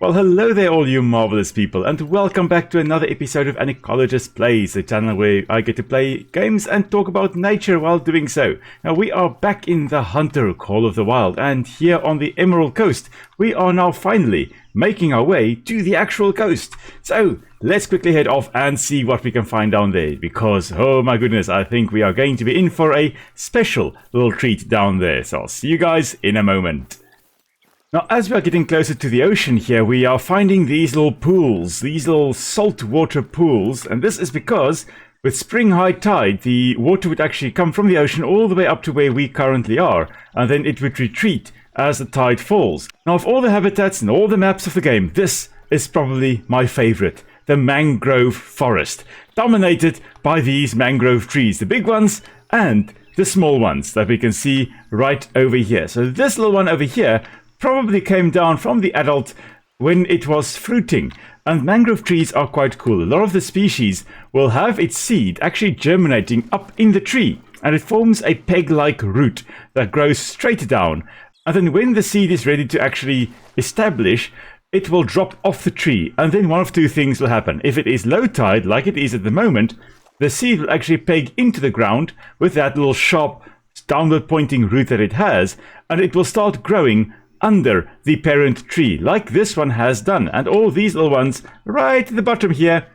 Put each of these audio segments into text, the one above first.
Well, hello there all you marvelous people, and welcome back to another episode of An Ecologist Plays, a channel where I get to play games and talk about nature while doing so. Now we are back in the Hunter Call of the Wild, and here on the Emerald Coast, we are now finally making our way to the actual coast. So let's quickly head off and see what we can find down there, because oh my goodness, I think we are going to be in for a special little treat down there. So I'll see you guys in a moment. Now, as we are getting closer to the ocean here, we are finding these little pools, these little saltwater pools, and this is because with spring high tide, the water would actually come from the ocean all the way up to where we currently are, and then it would retreat as the tide falls. Now, of all the habitats and all the maps of the game, this is probably my favorite, the mangrove forest, dominated by these mangrove trees, the big ones and the small ones that we can see right over here. So this little one over here probably came down from the adult when it was fruiting. And mangrove trees are quite cool. A lot of the species will have its seed actually germinating up in the tree, and it forms a peg-like root that grows straight down. And then when the seed is ready to actually establish, it will drop off the tree, and then one of two things will happen. If it is low tide, like it is at the moment, the seed will actually peg into the ground with that little sharp downward pointing root that it has, and it will start growing under the parent tree, like this one has done. And all these little ones right at the bottom here,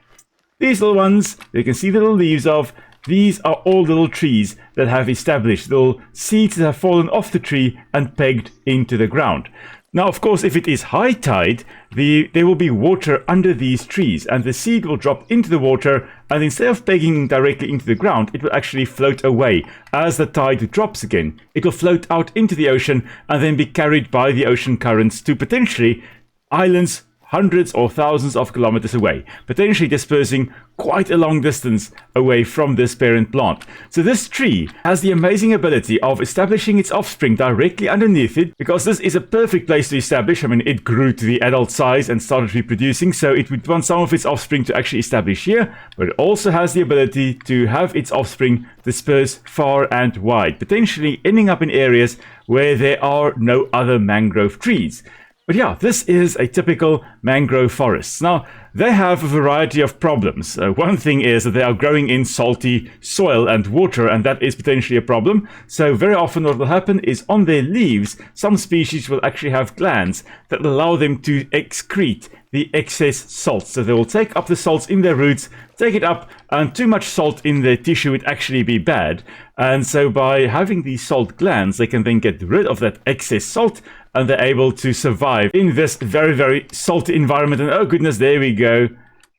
these little ones, you can see the little leaves of, these are all little trees that have established, little seeds that have fallen off the tree and pegged into the ground. Now, of course, if it is high tide, there will be water under these trees, and the seed will drop into the water, and instead of pegging directly into the ground, it will actually float away. As the tide drops again, it will float out into the ocean and then be carried by the ocean currents to potentially islands hundreds or thousands of kilometers away, potentially dispersing quite a long distance away from this parent plant. So this tree has the amazing ability of establishing its offspring directly underneath it, because this is a perfect place to establish. I mean, it grew to the adult size and started reproducing, so it would want some of its offspring to actually establish here, but it also has the ability to have its offspring disperse far and wide, potentially ending up in areas where there are no other mangrove trees. But yeah, this is a typical mangrove forest. Now, they have a variety of problems. One thing is that they are growing in salty soil and water, and that is potentially a problem. So very often what will happen is on their leaves, some species will actually have glands that allow them to excrete the excess salt. So they will take up the salts in their roots, take it up, and too much salt in their tissue would actually be bad. And so by having these salt glands, they can then get rid of that excess salt, and they're able to survive in this very, very salty environment. And oh goodness, there we go.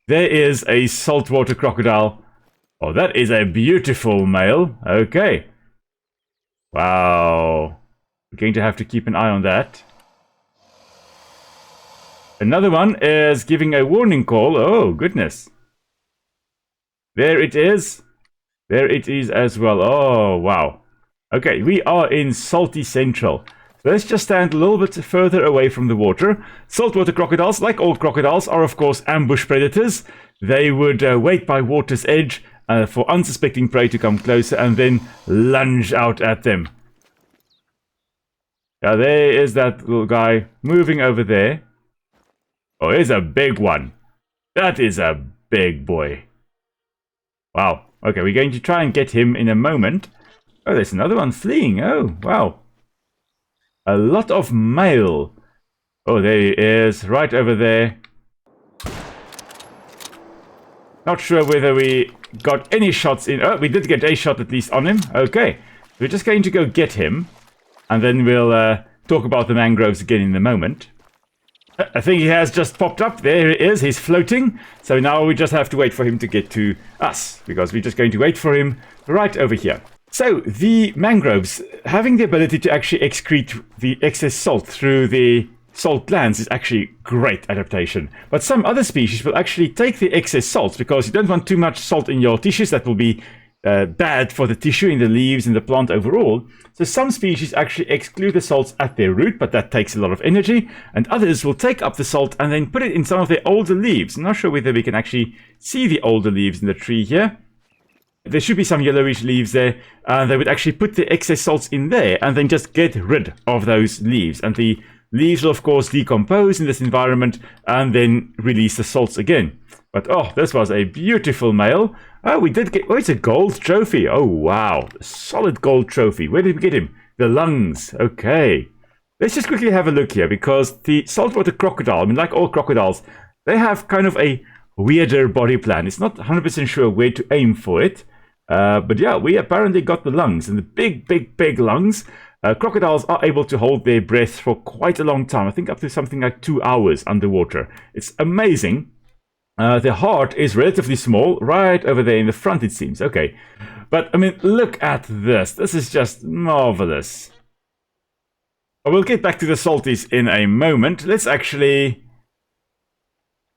There is a saltwater crocodile. Oh, that is a beautiful male. Okay. Wow. We're going to have to keep an eye on that. Another one is giving a warning call. Oh, goodness. There it is. There it is as well. Oh, wow. Okay, we are in Salty Central. Let's just stand a little bit further away from the water. Saltwater crocodiles, like all crocodiles, are of course ambush predators. They would wait by water's edge for unsuspecting prey to come closer and then lunge out at them. Now there is that little guy moving over there. Oh, here's a big one. That is a big boy. Wow. Okay, we're going to try and get him in a moment. Oh, there's another one fleeing. Oh, wow. A lot of male. Oh, there he is, right over there. Not sure whether we got any shots in. Oh, we did get a shot at least on him. Okay, we're just going to go get him, and then we'll talk about the mangroves again in a moment. I think he has just popped up. There he is. He's floating. So now we just have to wait for him to get to us, because we're just going to wait for him right over here. So the mangroves having the ability to actually excrete the excess salt through the salt glands is actually great adaptation. But some other species will actually take the excess salts, because you don't want too much salt in your tissues. That will be bad for the tissue in the leaves and the plant overall. So some species actually exclude the salts at their root, but that takes a lot of energy. And others will take up the salt and then put it in some of their older leaves. I'm not sure whether we can actually see the older leaves in the tree here. There should be some yellowish leaves there, and they would actually put the excess salts in there and then just get rid of those leaves. And the Leaves will, of course, decompose in this environment and then release the salts again. But, oh, this was a beautiful male. Oh, we did get... Oh, it's a gold trophy. Oh, wow. Solid gold trophy. Where did we get him? The lungs. Okay. Let's just quickly have a look here, because the saltwater crocodile, I mean, like all crocodiles, they have kind of a weirder body plan. It's not 100% sure where to aim for it. But yeah, we apparently got the lungs, and the big, big, big lungs. Crocodiles are able to hold their breath for quite a long time. I think up to something like 2 hours underwater. It's amazing. The heart is relatively small, right over there in the front, it seems. Okay. But, I mean, look at this. This is just marvelous. I will get back to the salties in a moment. Let's actually...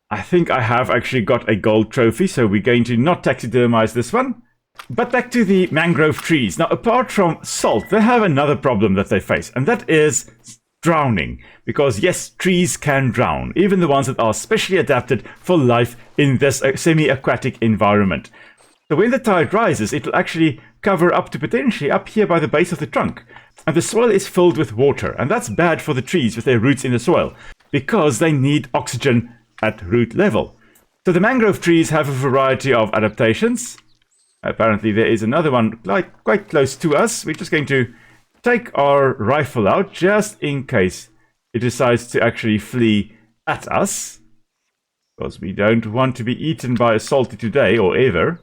I think I have actually got a gold trophy, so we're going to not taxidermize this one. But back to the mangrove trees. Now, apart from salt, they have another problem that they face, and that is drowning. Because, yes, trees can drown, even the ones that are specially adapted for life in this semi-aquatic environment. So when the tide rises, it will actually cover up to potentially up here by the base of the trunk. And the soil is filled with water, and that's bad for the trees with their roots in the soil, because they need oxygen at root level. So the mangrove trees have a variety of adaptations. Apparently there is another one quite close to us. We're just going to take our rifle out just in case it decides to actually flee at us. Because we don't want to be eaten by a salty today or ever.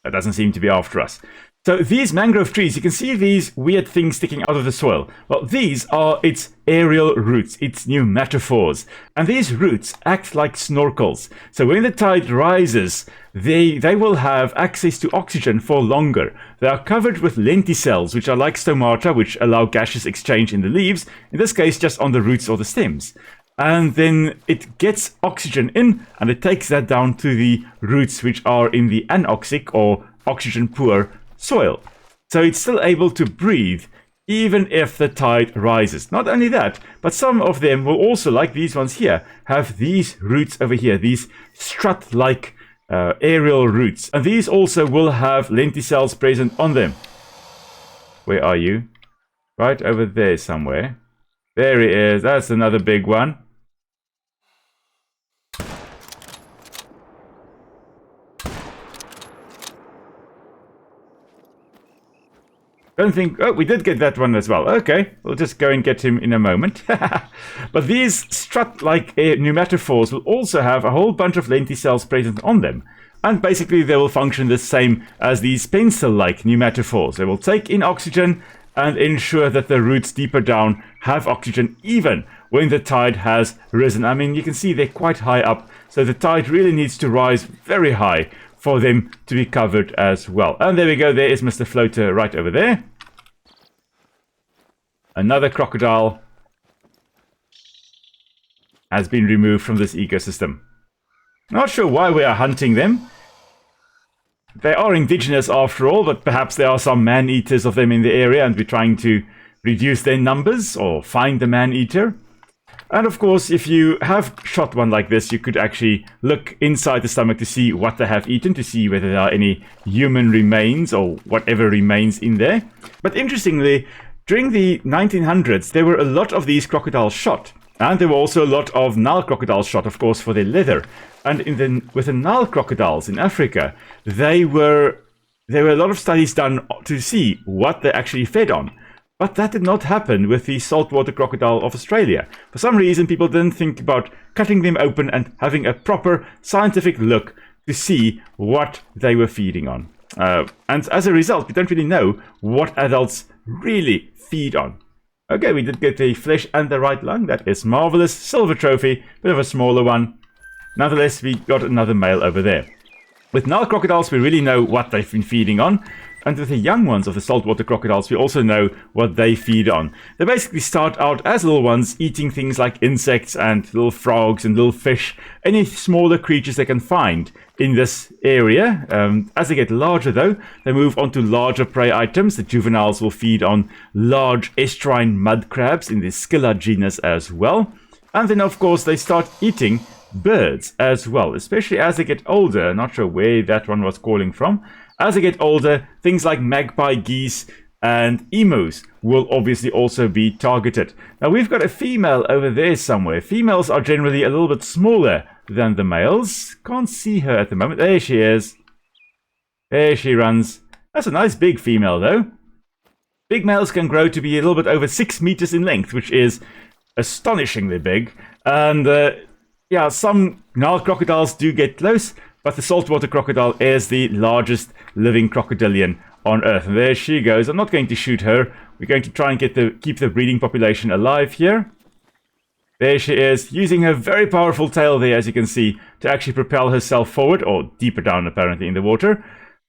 That doesn't seem to be after us. So these mangrove trees, you can see these weird things sticking out of the soil. Well, these are its aerial roots, its pneumatophores. And these roots act like snorkels. So when the tide rises, they will have access to oxygen for longer. They are covered with lenticels, which are like stomata, which allow gaseous exchange in the leaves. In this case, just on the roots or the stems. And then it gets oxygen in, and it takes that down to the roots, which are in the anoxic or oxygen-poor soil. So it's still able to breathe, even if the tide rises. Not only that, but some of them will also, like these ones here, have these roots over here, these strut-like aerial roots. And these also will have lenticels present on them. Where are you? Right over there somewhere. There he is. That's another big one. Don't think... Oh, we did get that one as well. Okay, we'll just go and get him in a moment. But these strut-like pneumatophores will also have a whole bunch of lenticels present on them. And basically they will function the same as these pencil-like pneumatophores. They will take in oxygen and ensure that the roots deeper down have oxygen even when the tide has risen. I mean, you can see they're quite high up, so the tide really needs to rise very high for them to be covered as well. And there we go, there is Mr. Floater right over there. Another crocodile has been removed from this ecosystem. Not sure why we are hunting them. They are indigenous after all, but perhaps there are some man-eaters of them in the area and we're trying to reduce their numbers or find the man-eater. And of course, if you have shot one like this, you could actually look inside the stomach to see what they have eaten, to see whether there are any human remains or whatever remains in there. But interestingly, during the 1900s, there were a lot of these crocodiles shot. And there were also a lot of Nile crocodiles shot, of course, for their leather. And with the Nile crocodiles in Africa, there were a lot of studies done to see what they actually fed on. But that did not happen with the saltwater crocodile of Australia. For some reason, people didn't think about cutting them open and having a proper scientific look to see what they were feeding on. And as a result, we don't really know what adults really feed on. Okay, we did get the flesh and the right lung. That is marvelous. Silver trophy, bit of a smaller one. Nonetheless, we got another male over there. With Nile crocodiles, we really know what they've been feeding on. And with the young ones of the saltwater crocodiles, we also know what they feed on. They basically start out as little ones, eating things like insects and little frogs and little fish, any smaller creatures they can find in this area. As they get larger, though, they move on to larger prey items. The juveniles will feed on large estuarine mud crabs in the Scylla genus as well. And then, of course, they start eating birds as well, especially as they get older. Not sure where that one was calling from. As they get older, things like magpie geese and emus will obviously also be targeted. Now we've got a female over there somewhere. Females are generally a little bit smaller than the males. Can't see her at the moment. There she is. There she runs. That's a nice big female though. Big males can grow to be a little bit over 6 meters in length, which is astonishingly big. And yeah, some Nile crocodiles do get close, but the saltwater crocodile is the largest living crocodilian on Earth. And there she goes. I'm not going to shoot her. We're going to try and keep the breeding population alive here. There she is, using her very powerful tail there, as you can see, to actually propel herself forward, or deeper down apparently in the water.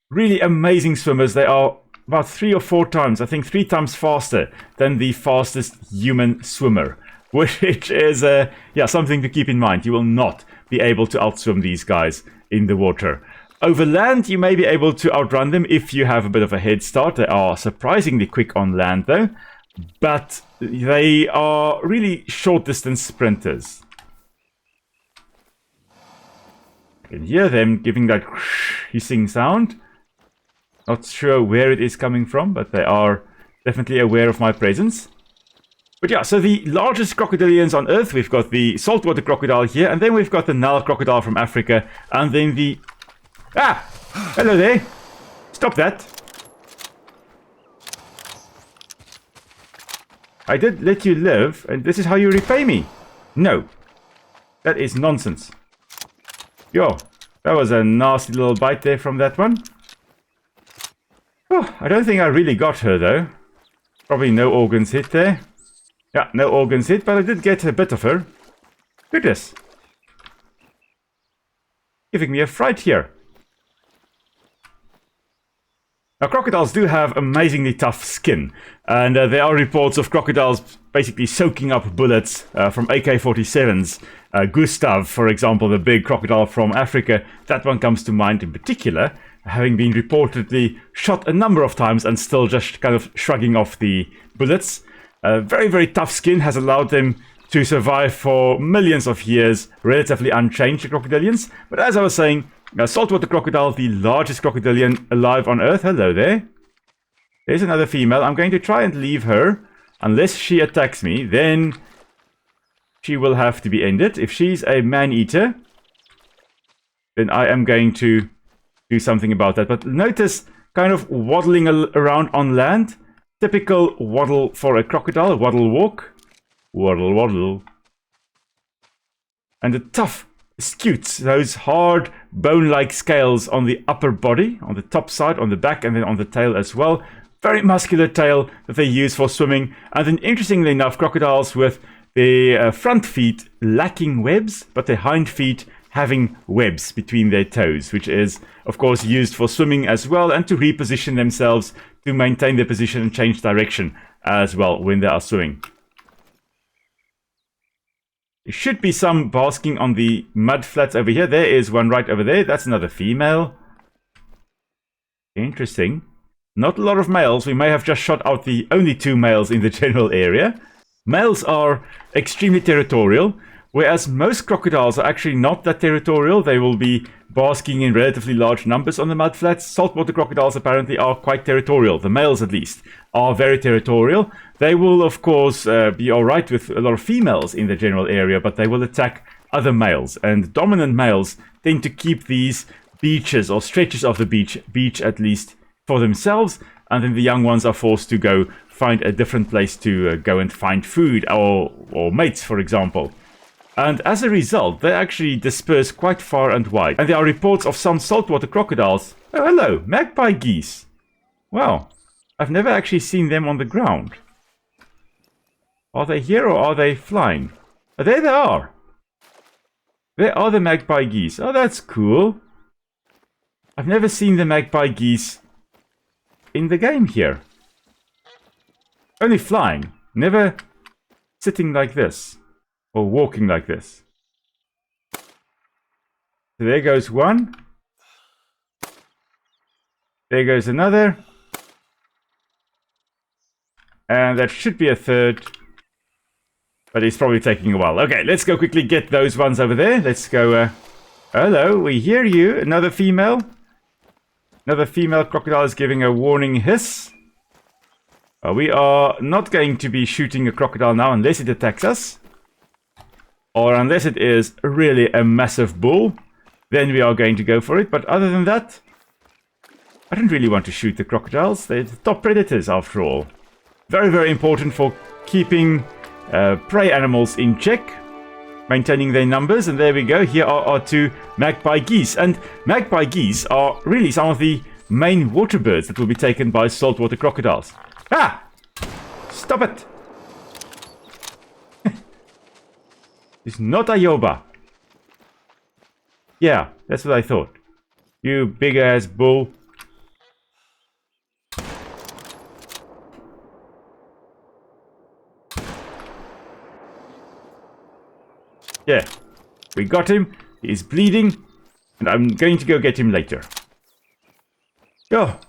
Really amazing swimmers. They are about 3 or 4 times, I think 3 times faster than the fastest human swimmer, which is yeah, something to keep in mind. You will not be able to outswim these guys in the water. Over land, you may be able to outrun them if you have a bit of a head start. They are surprisingly quick on land though, but they are really short distance sprinters. You can hear them giving that hissing sound. Not sure where it is coming from, but they are definitely aware of my presence. But yeah, so the largest crocodilians on Earth, we've got the saltwater crocodile here, and then we've got the Nile crocodile from Africa, and then the... Ah! Hello there! Stop that! I did let you live, and this is how you repay me. No. That is nonsense. Yo, that was a nasty little bite there from that one. Oh, I don't think I really got her though. Probably no organs hit there. Yeah, no organs hit, but I did get a bit of her. Goodness. Giving me a fright here. Now, crocodiles do have amazingly tough skin, and there are reports of crocodiles basically soaking up bullets from AK-47s. Gustav, for example, the big crocodile from Africa, that one comes to mind in particular, having been reportedly shot a number of times and still just kind of shrugging off the bullets. Very, very tough skin has allowed them to survive for millions of years, relatively unchanged, the crocodilians. But as I was saying, saltwater crocodile, the largest crocodilian alive on Earth. Hello there. There's another female. I'm going to try and leave her. Unless she attacks me, then she will have to be ended. If she's a man-eater, then I am going to do something about that. But notice kind of waddling around on land. Typical waddle for a crocodile, waddle walk. Waddle, waddle. And the tough scutes, those hard bone-like scales on the upper body, on the top side, on the back, and then on the tail as well. Very muscular tail that they use for swimming. And then interestingly enough, crocodiles with the front feet lacking webs, but the hind feet having webs between their toes, which is, of course, used for swimming as well, and to reposition themselves, to maintain their position and change direction as well when they are swimming. There should be some basking on the mud flats over here. There is one right over there. That's another female. Interesting. Not a lot of males. We may have just shot out the only 2 males in the general area. Males are extremely territorial, whereas most crocodiles are actually not that territorial. They will be basking in relatively large numbers on the mudflats. Saltwater crocodiles apparently are quite territorial. The males, at least, are very territorial. They will, of course, be alright with a lot of females in the general area, but they will attack other males. And dominant males tend to keep these beaches or stretches of the beach at least, for themselves, and then the young ones are forced to go find a different place to go and find food or mates, for example. And as a result, they actually disperse quite far and wide. And there are reports of some saltwater crocodiles. Oh, hello, magpie geese. Wow, I've never actually seen them on the ground. Are they here or are they flying? Oh, there they are. There are the magpie geese. Oh, that's cool. I've never seen the magpie geese in the game here. Only flying, never sitting like this. Or walking like this. So there goes one. There goes another. And that should be a third. But it's probably taking a while. Okay, let's go quickly get those ones over there. Let's go. Hello, we hear you. Another female. Another female crocodile is giving a warning hiss. We are not going to be shooting a crocodile now unless it attacks us. Or unless it is really a massive bull. Then we are going to go for it. But other than that, I don't really want to shoot the crocodiles. They're the top predators after all. Very, very important for keeping prey animals in check. Maintaining their numbers. And there we go. Here are our 2 magpie geese. And magpie geese are really some of the main water birds that will be taken by saltwater crocodiles. Ah! Stop it! It's not a Yoba. Yeah, that's what I thought. You big ass bull. Yeah, we got him. He's bleeding. And I'm going to go get him later. Oh,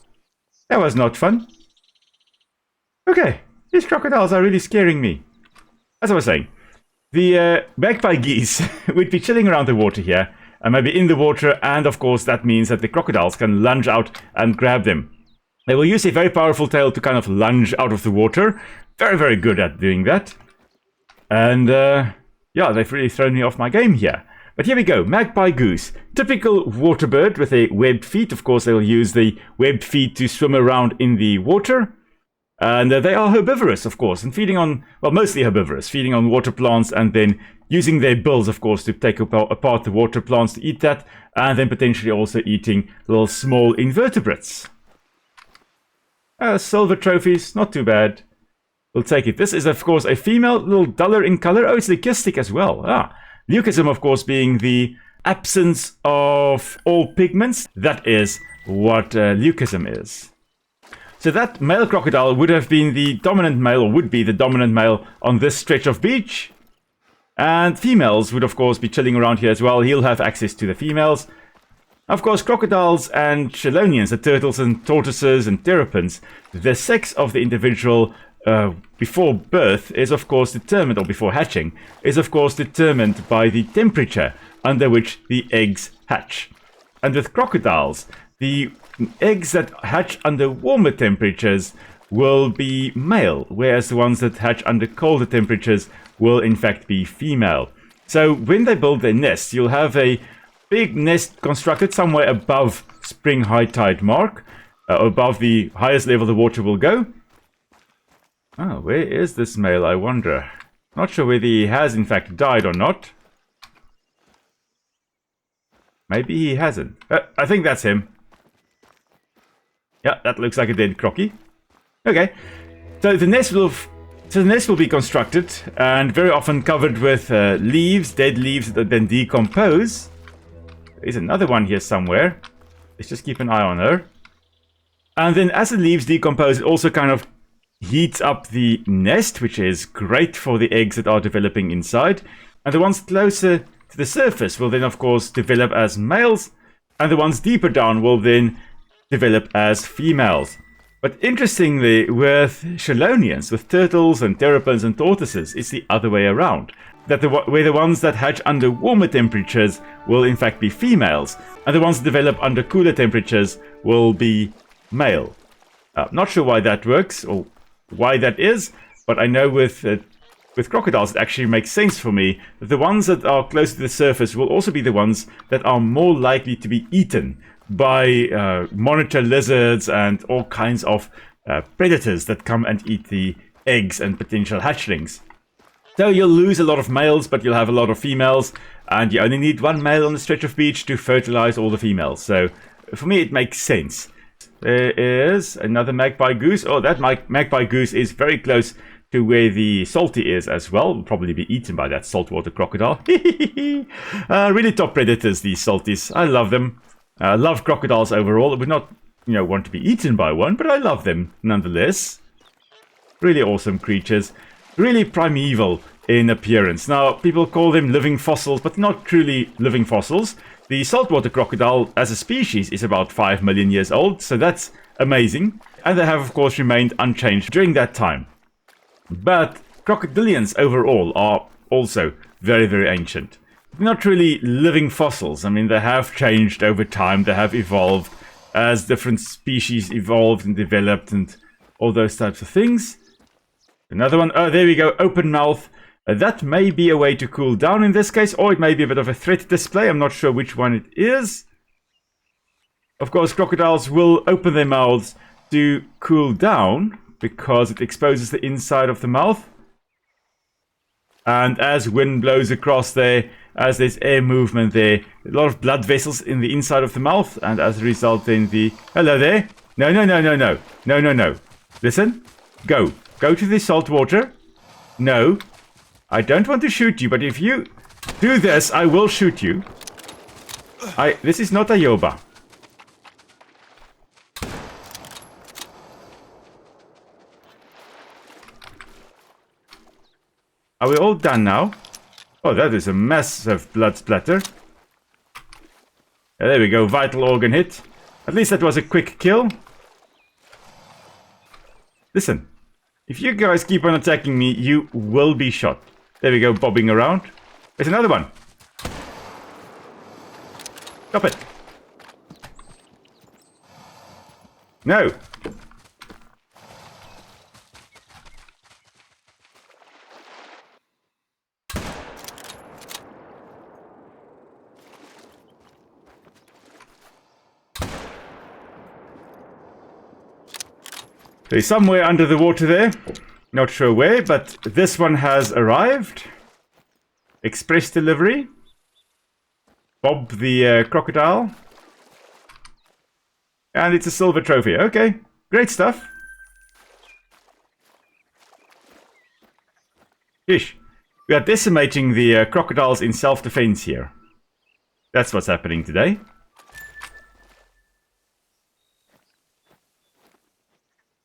that was not fun. Okay, these crocodiles are really scaring me. As I was saying, the magpie geese would be chilling around the water here, and maybe in the water, and of course that means that the crocodiles can lunge out and grab them. They will use a very powerful tail to kind of lunge out of the water. Very, very good at doing that. And yeah, they've really thrown me off my game here. But here we go, magpie goose. Typical water bird with a webbed feet. Of course, they will use the webbed feet to swim around in the water. And they are herbivorous, of course, and feeding on, well, mostly herbivorous, feeding on water plants and then using their bills, of course, to take apart the water plants to eat that, and then potentially also eating little small invertebrates. Silver trophies, not too bad. We'll take it. This is, of course, a female, a little duller in color. Oh, it's leucistic as well. Leucism, of course, being the absence of all pigments. That is what leucism is. So that male crocodile would have been the dominant male, or would be the dominant male on this stretch of beach. And females would, of course, be chilling around here as well. He'll have access to the females. Of course, crocodiles and chelonians, the turtles and tortoises and terrapins, the sex of the individual before birth is, of course, determined, or before hatching, is, of course, determined by the temperature under which the eggs hatch. And with crocodiles, the eggs that hatch under warmer temperatures will be male, whereas the ones that hatch under colder temperatures will in fact be female. So when they build their nests, you'll have a big nest constructed somewhere above spring high tide mark, above the highest level the water will go. Oh, where is this male, I wonder? Not sure whether he has in fact died or not. Maybe he hasn't. I think that's him. Yeah, that looks like a dead crocky. Okay, so the nest will be constructed and very often covered with leaves, dead leaves that then decompose. There's another one here somewhere. Let's just keep an eye on her. And then as the leaves decompose, it also kind of heats up the nest, which is great for the eggs that are developing inside. And the ones closer to the surface will then, of course, develop as males, and the ones deeper down will then develop as females. But interestingly, with chelonians, with turtles and terrapins and tortoises, it's the other way around. That where the ones that hatch under warmer temperatures will in fact be females, and the ones that develop under cooler temperatures will be male. Not sure why that works, or why that is, but I know with crocodiles it actually makes sense for me that the ones that are close to the surface will also be the ones that are more likely to be eaten by monitor lizards and all kinds of predators that come and eat the eggs and potential hatchlings. So you'll lose a lot of males, but you'll have a lot of females, and you only need one male on the stretch of beach to fertilize all the females. So for me it makes sense. There is another magpie goose. Oh, that magpie goose is very close to where the salty is as well. Will probably be eaten by that saltwater crocodile. Really top predators, these salties. I love them. I love crocodiles overall. I would not, want to be eaten by one, but I love them nonetheless. Really awesome creatures. Really primeval in appearance. Now, people call them living fossils, but not truly living fossils. The saltwater crocodile as a species is about 5 million years old, so that's amazing. And they have, of course, remained unchanged during that time. But crocodilians overall are also very, very ancient. Not really living fossils. I mean, they have changed over time. They have evolved as different species evolved and developed and all those types of things. Another one. Oh, there we go. Open mouth. That may be a way to cool down in this case, or it may be a bit of a threat display. I'm not sure which one it is. Of course, crocodiles will open their mouths to cool down because it exposes the inside of the mouth. And as wind blows across there, as there's air movement there, a lot of blood vessels in the inside of the mouth, and as a result then the... Hello there. No, no, no, no, no. No, no, no. Listen. Go. Go to the salt water. No. I don't want to shoot you, but if you do this, I will shoot you. This is not a yoba. Are we all done now? Oh, that is a massive blood splatter. There we go, vital organ hit. At least that was a quick kill. Listen, if you guys keep on attacking me, you will be shot. There we go, bobbing around. There's another one. Stop it. No. There's somewhere under the water there. Not sure where, but this one has arrived. Express delivery. Bob the crocodile. And it's a silver trophy. Okay, great stuff. Fish. We are decimating the crocodiles in self-defense here. That's what's happening today.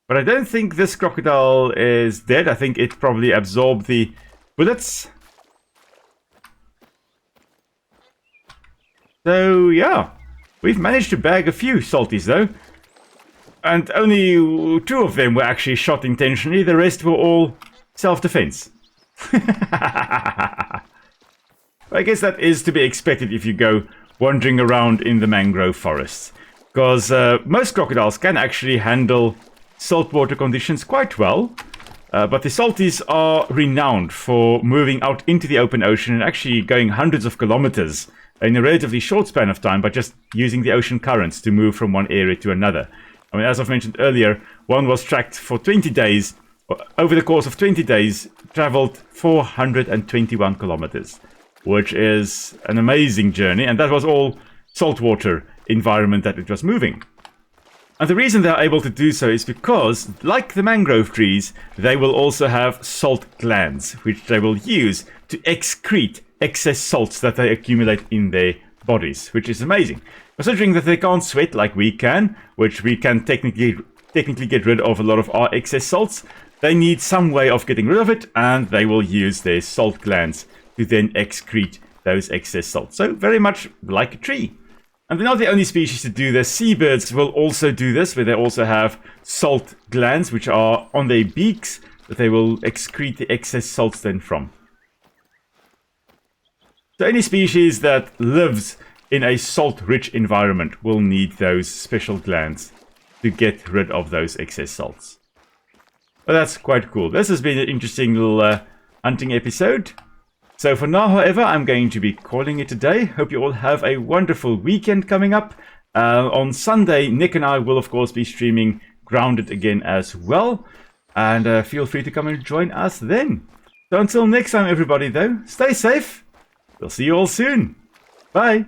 But I don't think this crocodile is dead. I think it probably absorbed the bullets. So, yeah. We've managed to bag a few salties, though. And only 2 of them were actually shot intentionally. The rest were all self-defense. I guess that is to be expected if you go wandering around in the mangrove forests. Because most crocodiles can actually handle saltwater conditions quite well, but the salties are renowned for moving out into the open ocean and actually going hundreds of kilometers in a relatively short span of time by just using the ocean currents to move from one area to another. I mean, as I've mentioned earlier, one was tracked for 20 days. Over the course of 20 days, traveled 421 kilometers, which is an amazing journey, and that was all saltwater environment that it was moving. And the reason they're able to do so is because, like the mangrove trees, they will also have salt glands, which they will use to excrete excess salts that they accumulate in their bodies, which is amazing. Considering that they can't sweat like we can, which we can technically get rid of a lot of our excess salts, they need some way of getting rid of it, and they will use their salt glands to then excrete those excess salts. So very much like a tree. And they're not the only species to do this. Seabirds will also do this, where they also have salt glands, which are on their beaks, that they will excrete the excess salts then from. So any species that lives in a salt-rich environment will need those special glands to get rid of those excess salts. Well, that's quite cool. This has been an interesting little hunting episode. So for now, however, I'm going to be calling it a day. Hope you all have a wonderful weekend coming up. On Sunday, Nick and I will, of course, be streaming Grounded again as well. And feel free to come and join us then. So until next time, everybody, though, stay safe. We'll see you all soon. Bye.